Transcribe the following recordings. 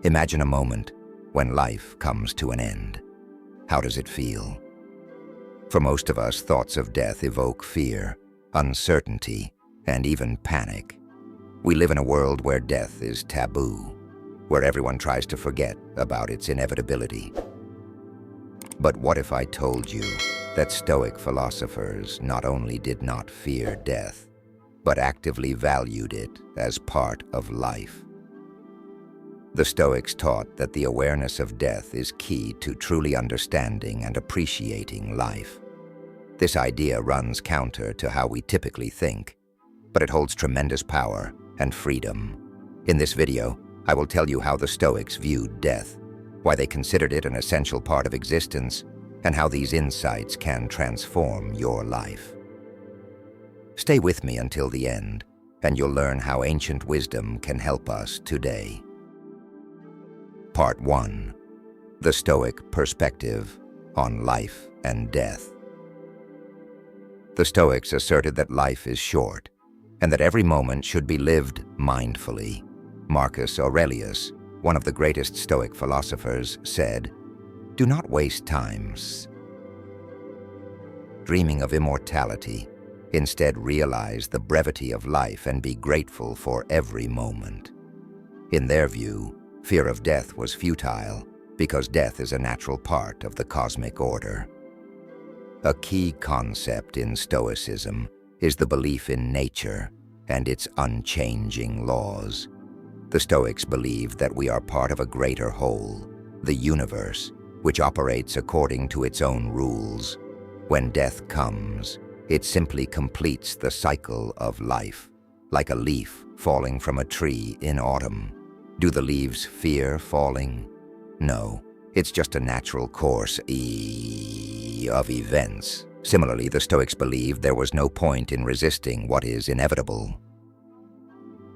Imagine a moment when life comes to an end. How does it feel? For most of us, thoughts of death evoke fear, uncertainty, and even panic. We live in a world where death is taboo, where everyone tries to forget about its inevitability. But what if I told you that Stoic philosophers not only did not fear death, but actively valued it as part of life? The Stoics taught that the awareness of death is key to truly understanding and appreciating life. This idea runs counter to how we typically think, but it holds tremendous power and freedom. In this video, I will tell you how the Stoics viewed death, why they considered it an essential part of existence, and how these insights can transform your life. Stay with me until the end, and you'll learn how ancient wisdom can help us today. Part 1. The Stoic Perspective on Life and Death. The Stoics asserted that life is short, and that every moment should be lived mindfully. Marcus Aurelius, one of the greatest Stoic philosophers, said, "Do not waste time dreaming of immortality. Instead, realize the brevity of life and be grateful for every moment." In their view, fear of death was futile because death is a natural part of the cosmic order. A key concept in Stoicism is the belief in nature and its unchanging laws. The Stoics believe that we are part of a greater whole, the universe, which operates according to its own rules. When death comes, it simply completes the cycle of life, like a leaf falling from a tree in autumn. Do the leaves fear falling? No, it's just a natural course of events. Similarly, the Stoics believed there was no point in resisting what is inevitable.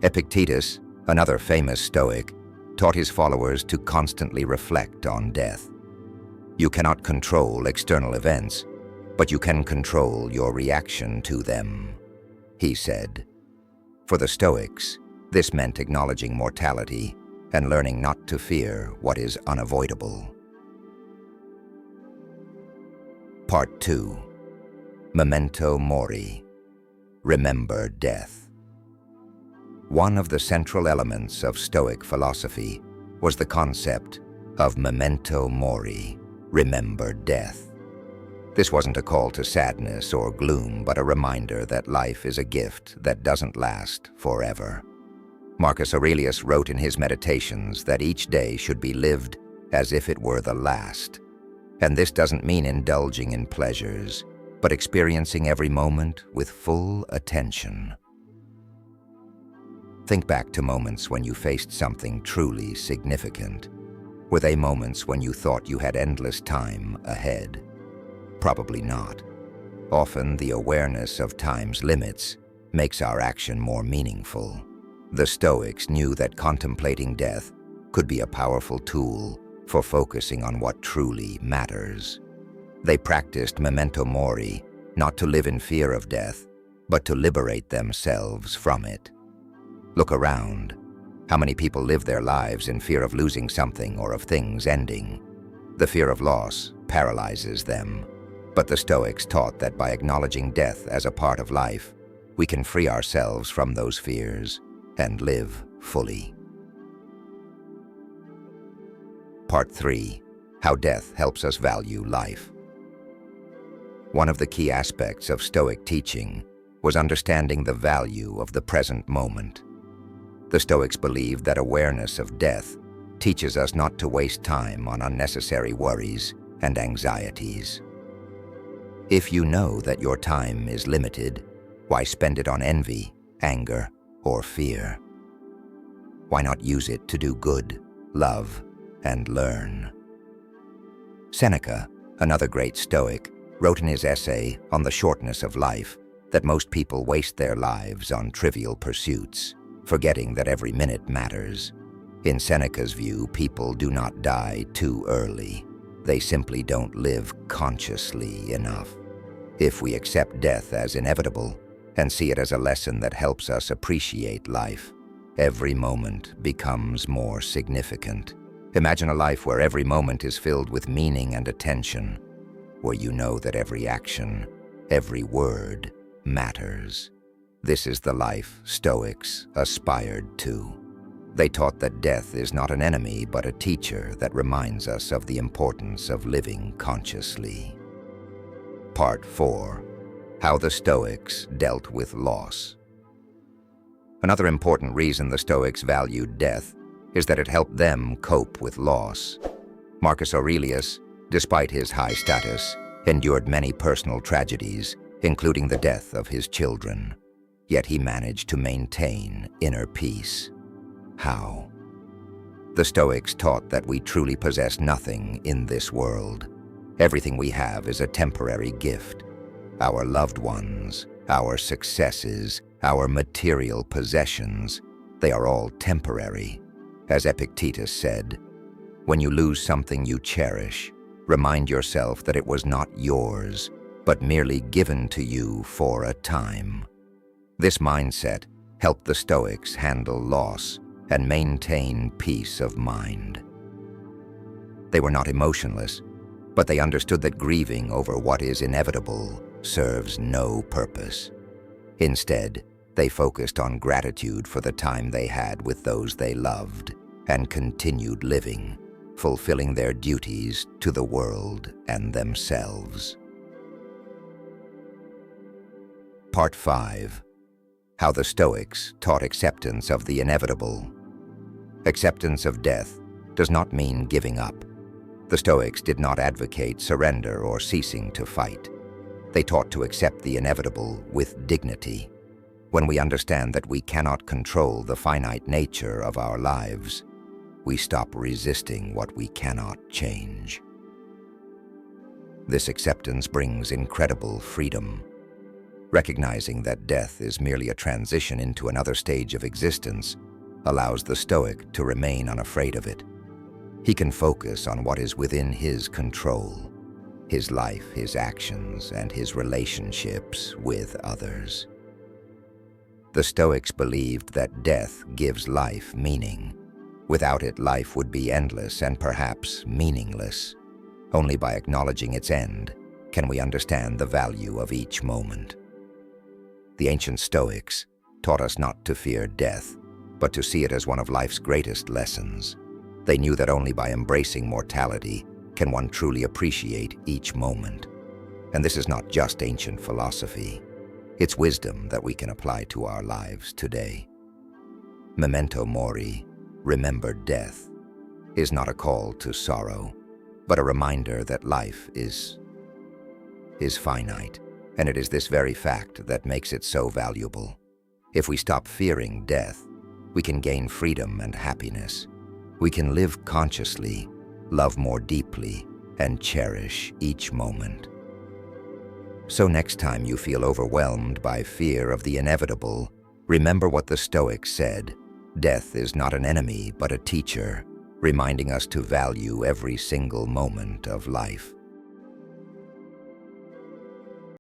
Epictetus, another famous Stoic, taught his followers to constantly reflect on death. You cannot control external events, but you can control your reaction to them, he said. For the Stoics, this meant acknowledging mortality and learning not to fear what is unavoidable. Part 2. Memento Mori. Remember death. One of the central elements of Stoic philosophy was the concept of memento mori, remember death. This wasn't a call to sadness or gloom, but a reminder that life is a gift that doesn't last forever. Marcus Aurelius wrote in his Meditations that each day should be lived as if it were the last. And this doesn't mean indulging in pleasures, but experiencing every moment with full attention. Think back to moments when you faced something truly significant. Were they moments when you thought you had endless time ahead? Probably not. Often, the awareness of time's limits makes our action more meaningful. The Stoics knew that contemplating death could be a powerful tool for focusing on what truly matters. They practiced memento mori, not to live in fear of death, but to liberate themselves from it. Look around. How many people live their lives in fear of losing something or of things ending? The fear of loss paralyzes them. But the Stoics taught that by acknowledging death as a part of life, we can free ourselves from those fears and live fully. Part 3. How death helps us value life. One of the key aspects of Stoic teaching was understanding the value of the present moment. The Stoics believed that awareness of death teaches us not to waste time on unnecessary worries and anxieties. If you know that your time is limited, why spend it on envy, anger, or fear? Why not use it to do good, love, and learn? Seneca, another great Stoic, wrote in his essay on the shortness of life that most people waste their lives on trivial pursuits, forgetting that every minute matters. In Seneca's view, people do not die too early. They simply don't live consciously enough. If we accept death as inevitable and see it as a lesson that helps us appreciate life, every moment becomes more significant. Imagine a life where every moment is filled with meaning and attention, where you know that every action, every word matters. This is the life Stoics aspired to. They taught that death is not an enemy but a teacher that reminds us of the importance of living consciously. Part 4. How the Stoics dealt with loss. Another important reason the Stoics valued death is that it helped them cope with loss. Marcus Aurelius, despite his high status, endured many personal tragedies, including the death of his children. Yet he managed to maintain inner peace. How? The Stoics taught that we truly possess nothing in this world. Everything we have is a temporary gift. Our loved ones, our successes, our material possessions, they are all temporary. As Epictetus said, when you lose something you cherish, remind yourself that it was not yours, but merely given to you for a time. This mindset helped the Stoics handle loss and maintain peace of mind. They were not emotionless, but they understood that grieving over what is inevitable serves no purpose. Instead, they focused on gratitude for the time they had with those they loved and continued living, fulfilling their duties to the world and themselves. Part 5. How the Stoics taught acceptance of the inevitable. Acceptance of death does not mean giving up. The Stoics did not advocate surrender or ceasing to fight. They taught to accept the inevitable with dignity. When we understand that we cannot control the finite nature of our lives, we stop resisting what we cannot change. This acceptance brings incredible freedom. Recognizing that death is merely a transition into another stage of existence allows the Stoic to remain unafraid of it. He can focus on what is within his control, his life, his actions, and his relationships with others. The Stoics believed that death gives life meaning. Without it, life would be endless and perhaps meaningless. Only by acknowledging its end can we understand the value of each moment. The ancient Stoics taught us not to fear death, but to see it as one of life's greatest lessons. They knew that only by embracing mortality can one truly appreciate each moment. And this is not just ancient philosophy. It's wisdom that we can apply to our lives today. Memento Mori, remember death, is not a call to sorrow, but a reminder that life is finite, and it is this very fact that makes it so valuable. If we stop fearing death, we can gain freedom and happiness. We can live consciously, love more deeply, and cherish each moment. So next time you feel overwhelmed by fear of the inevitable, remember what the Stoics said: death is not an enemy but a teacher, reminding us to value every single moment of life.